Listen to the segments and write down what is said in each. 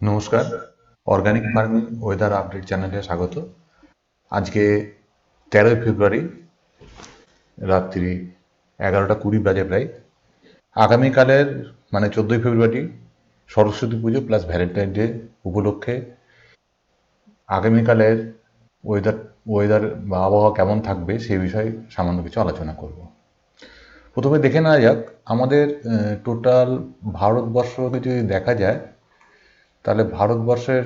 নমস্কার। Organic farming weather update চ্যানেলে স্বাগত। আজকে 13ই ফেব্রুয়ারি, রাত্রি 11:20 বাজে প্রায়। আগামীকালের মানে 14ই ফেব্রুয়ারি সরস্বতী পুজো প্লাস ভ্যালেন্টাইন ডে উপলক্ষে আগামীকালের ওয়েদার ওয়েদার বা আবহাওয়া কেমন থাকবে সেই বিষয়ে সামান্য কিছু আলোচনা করব। প্রথমে দেখে নেওয়া যাক আমাদের টোটাল ভারতবর্ষকে যদি দেখা যায়, তাহলে ভারতবর্ষের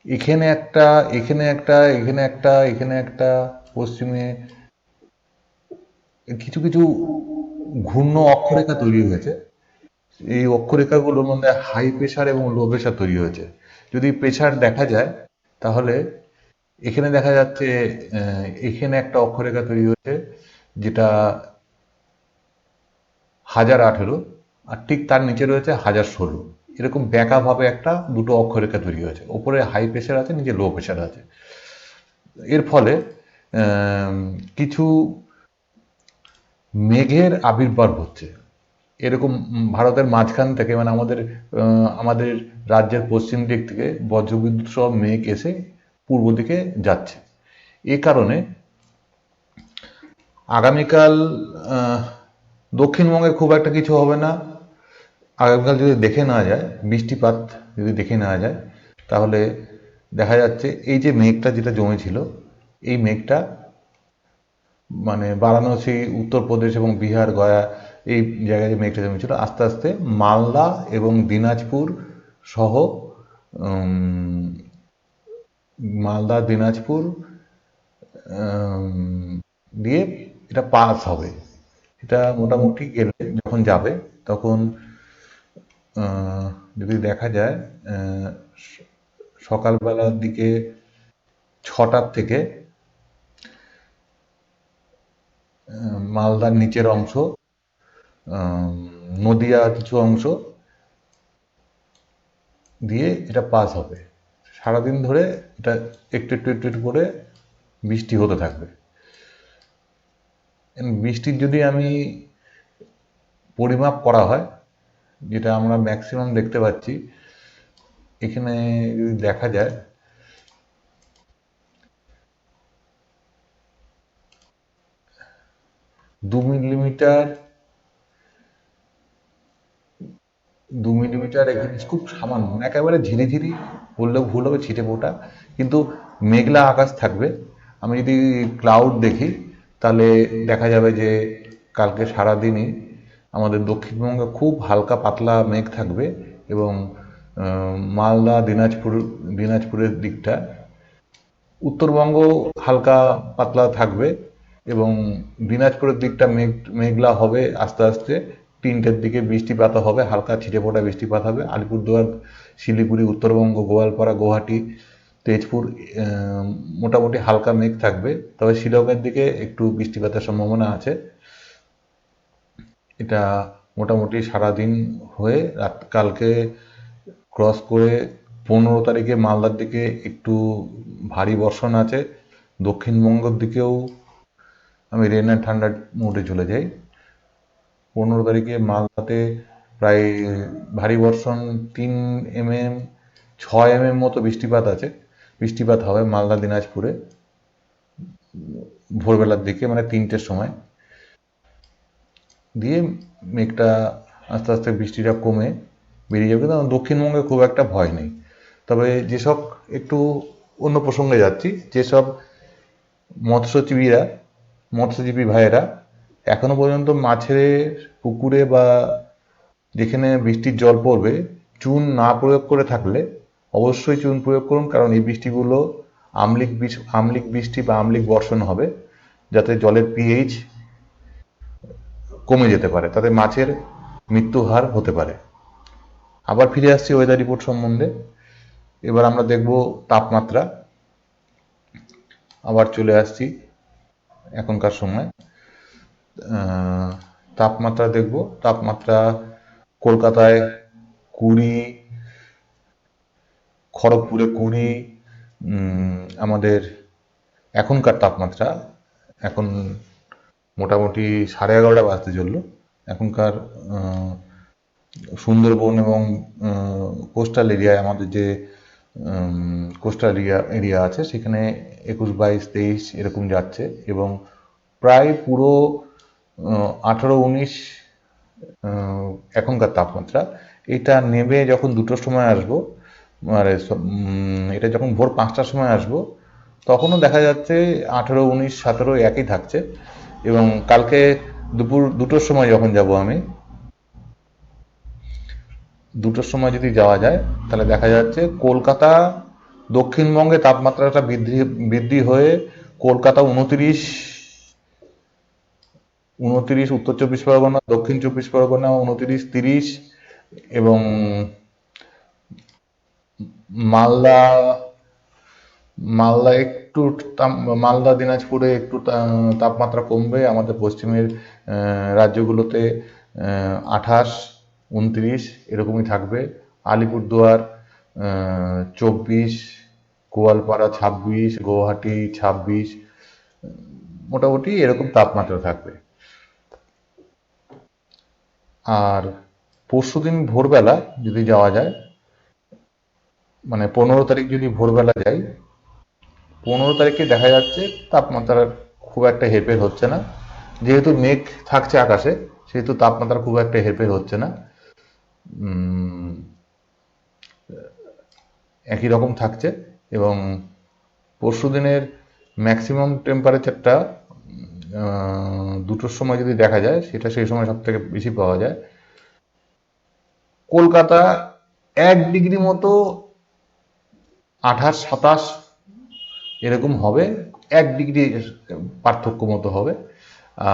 এখানে একটা, এখানে একটা, এখানে একটা, এখানে একটা, পশ্চিমে কিছু কিছু ঘূর্ণ অক্ষরেখা তৈরি হয়েছে। এই অক্ষরেখাগুলোর মধ্যে হাই প্রেশার এবং লো প্রেশার তৈরি হয়েছে। যদি প্রেশার দেখা যায়, তাহলে এখানে দেখা যাচ্ছে এখানে একটা অক্ষরেখা তৈরি হয়েছে, যেটা 1018, আর ঠিক তার নিচে রয়েছে 1016। এরকম ব্যাকাভাবে একটা দুটো অক্ষরেখা তৈরি হয়েছে। ওপরে হাই প্রেশার আছে, নিচে লো প্রেশার আছে। এর ফলে কিছু মেঘের আবির্ভাব হচ্ছে। এরকম ভারতের মাঝখান থেকে, মানে আমাদের রাজ্যের পশ্চিম দিক থেকে বজ্রবিদ্যুৎ সহ মেঘ এসে পূর্ব দিকে যাচ্ছে। এ কারণে আগামীকাল আহ, দক্ষিণবঙ্গে খুব একটা কিছু হবে না। আগামীকাল যদি দেখে নেওয়া যায়, বৃষ্টিপাত যদি দেখে নেওয়া যায়, তাহলে দেখা যাচ্ছে এই যে মেঘটা যেটা জমেছিল, এই মেঘটা মানে বারাণসী, উত্তরপ্রদেশ এবং বিহার, গয়া, এই জায়গায় যে মেঘটা জমেছিল, আস্তে আস্তে মালদা এবং দিনাজপুর সহ উম, মালদা, দিনাজপুর দিয়ে এটা পাস হবে। এটা মোটামুটি গেলে যখন যাবে, তখন যদি দেখা যায় সকালবেলার দিকে 6টার থেকে মালদার নিচের অংশ, নদিয়া কিছু অংশ দিয়ে এটা পাস হবে। সারাদিন ধরে এটা একটু একটু একটু একটু করে বৃষ্টি হতে থাকবে। বৃষ্টির যদি আমি পরিমাপ করা হয়, যেটা আমরা ম্যাক্সিমাম দেখতে পাচ্ছি, এখানে যদি দেখা যায়, 2 মিলিমিটার, 2 মিলিমিটার এখানে খুব সামান্য, মানে একেবারে ঝিরিঝিরি বললেও ভুল হবে, ছিটে ফোঁটা, কিন্তু মেঘলা আকাশ থাকবে। আমি যদি ক্লাউড দেখি, তাহলে দেখা যাবে যে কালকে সারাদিনই আমাদের দক্ষিণবঙ্গে খুব হালকা পাতলা মেঘ থাকবে, এবং মালদা, দিনাজপুরের দিকটা, উত্তরবঙ্গ হালকা পাতলা থাকবে, এবং দিনাজপুরের দিকটা মেঘলা হবে আস্তে আস্তে। 3টের দিকে বৃষ্টিপাত হবে, হালকা ছিটেফোঁটা বৃষ্টিপাত হবে। আলিপুরদুয়ার, শিলিগুড়ি, উত্তরবঙ্গ, গোয়ালপাড়া, গুয়াহাটি, তেজপুর, মোটামুটি হালকা মেঘ থাকবে। তবে শিলংয়ের দিকে একটু বৃষ্টিপাতের সম্ভাবনা আছে। এটা মোটামুটি সারাদিন হয়ে কালকে ক্রস করে 15 তারিখে মালদার দিকে একটু ভারী বর্ষণ আছে। দক্ষিণবঙ্গের দিকেও আমি রেন অ্যান্ড ঠান্ডার মোডে চলে যাই। 15 তারিখে মালদাতে প্রায় ভারী বর্ষণ, 3 mm, 6 mm মতো বৃষ্টিপাত আছে। বৃষ্টিপাত হবে মালদা, দিনাজপুরে ভোরবেলার দিকে, মানে 3টের সময়। দিয়ে মেঘটা আস্তে আস্তে, বৃষ্টিটা কমে বেরিয়ে যাবে, কিন্তু দক্ষিণবঙ্গে খুব একটা ভয় নেই। তবে যেসব, একটু অন্য প্রসঙ্গে যাচ্ছি, যেসব মৎস্যজীবীরা, মৎস্যজীবী ভাইয়েরা এখনো পর্যন্ত মাছের পুকুরে বা যেখানে বৃষ্টির জল পড়বে চুন না প্রয়োগ করে থাকলে অবশ্যই চুন প্রয়োগ করুন, কারণ এই বৃষ্টিগুলো আম্লিক বৃষ্টি বা আম্লিক বর্ষণ হবে, যাতে জলের পিএইচ কমে যেতে পারে, তাতে মাছের মৃত্যুর হার হতে পারে। আবার ফিরে আসছি ওয়েদার রিপোর্ট সম্বন্ধে। এবার আমরা দেখব তাপমাত্রা। আবার চলে আসছি এখনকার সময়। তাপমাত্রা দেখব। তাপমাত্রা কলকাতায় 20, খড়গপুরে 20, আমাদের এখনকার তাপমাত্রা, এখন মোটামুটি 11:30 বাজতে চললো। এখনকার সুন্দরবন এবং কোস্টাল এরিয়ায় আমাদের যে কোস্টাল এরিয়া আছে সেখানে 21, 22, 23 এরকম যাচ্ছে এবং প্রায় পুরো 18, 19 এখনকার তাপমাত্রা। এটা নেমে যখন 2টোর সময় আসবো, মানে এটা যখন ভোর 5টার সময় আসবো, তখনও দেখা যাচ্ছে 18, 19, 17 একই থাকছে। এবং কালকে দুপুর 2টোর সময় যখন যাব আমি, 2টোর সময় যদি যাওয়া যায় তাহলে দেখা যাচ্ছে কলকাতা, দক্ষিণবঙ্গে তাপমাত্রাটা বৃদ্ধি বৃদ্ধি হয়ে কলকাতা 29, 29, উত্তর 24 পরগনা, দক্ষিণ 24 পরগনা 29, 30, এবং মালদা, মালদা একটু মালদা দিনাজপুরে একটু তাপমাত্রা কমবে। আমাদের পশ্চিমের রাজ্যগুলোতে 28, 29 এরকমই থাকবে। আলিপুরদুয়ার 24, গোয়ালপাড়া 26, গুয়াহাটি 26, মোটামুটি এরকম তাপমাত্রা থাকবে। আর পরশুদিন ভোরবেলা যদি যাওয়া যায়, মানে 15 তারিখ যদি ভোরবেলা যাই, 15 তারিখে দেখা যাচ্ছে তাপমাত্রার খুব একটা হেরফের হচ্ছে না। যেহেতু মেঘ থাকছে আকাশে, সেহেতু তাপমাত্রা খুব একটা হেরফের হচ্ছে না, একই রকম থাকছে। এবং পরশুদিনের ম্যাক্সিমাম টেম্পারেচারটা 2টোর সময় যদি দেখা যায়, সেটা সেই সময় সব থেকে বেশি পাওয়া যায়। কলকাতা 1 ডিগ্রি মতো, 28, 27 এরকম হবে, 1 ডিগ্রি পার্থক্য মতো হবে।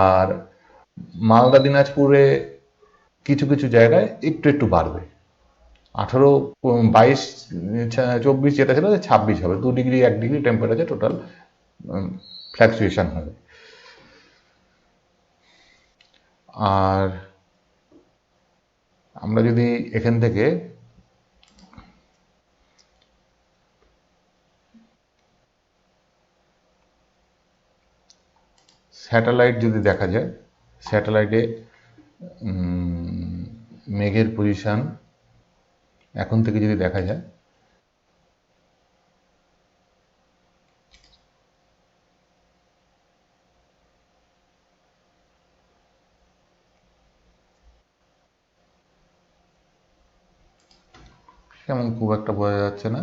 আর মালদা দিনাজপুরে কিছু কিছু জায়গায় একটু একটু বাড়বে। 18, 22, 24 যেটা ছিল 26 হবে, 2 degree 1 degree temperature total fluctuation হবে। আর আমরা যদি এখান থেকে স্যাটেলাইট যদি দেখা যায়, স্যাটেলাইটে মেঘের পজিশন এখন থেকে যদি দেখা যায়, তেমন খুব একটা বোঝা যাচ্ছে না।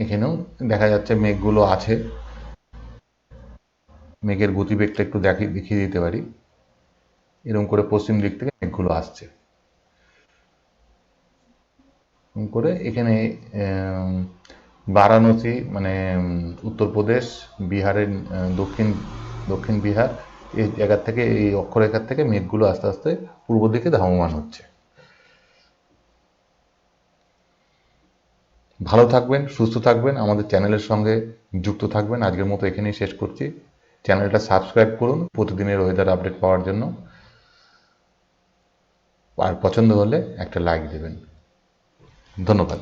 এখানেও দেখা যাচ্ছে মেঘগুলো আছে। মেঘের গতিবেগটা একটু দেখিয়ে দিতে পারি। এরকম করে পশ্চিম দিক থেকে মেঘগুলো আসছে। এরকম করে এখানে বারাণসী, মানে উত্তরপ্রদেশ, বিহারের দক্ষিণ দক্ষিণ বিহার, এই জায়গার থেকে, এই অক্ষরেখার থেকে মেঘগুলো আস্তে আস্তে পূর্ব দিকে ধাবমান হচ্ছে। ভালো থাকবেন, সুস্থ থাকবেন, আমাদের চ্যানেলের সঙ্গে যুক্ত থাকবেন। আজকের মতো এখানেই শেষ করছি। চ্যানেলটা সাবস্ক্রাইব করুন প্রতিদিনের ওয়েদার আপডেট পাওয়ার জন্য। আর পছন্দ হলে একটা লাইক দেবেন। ধন্যবাদ।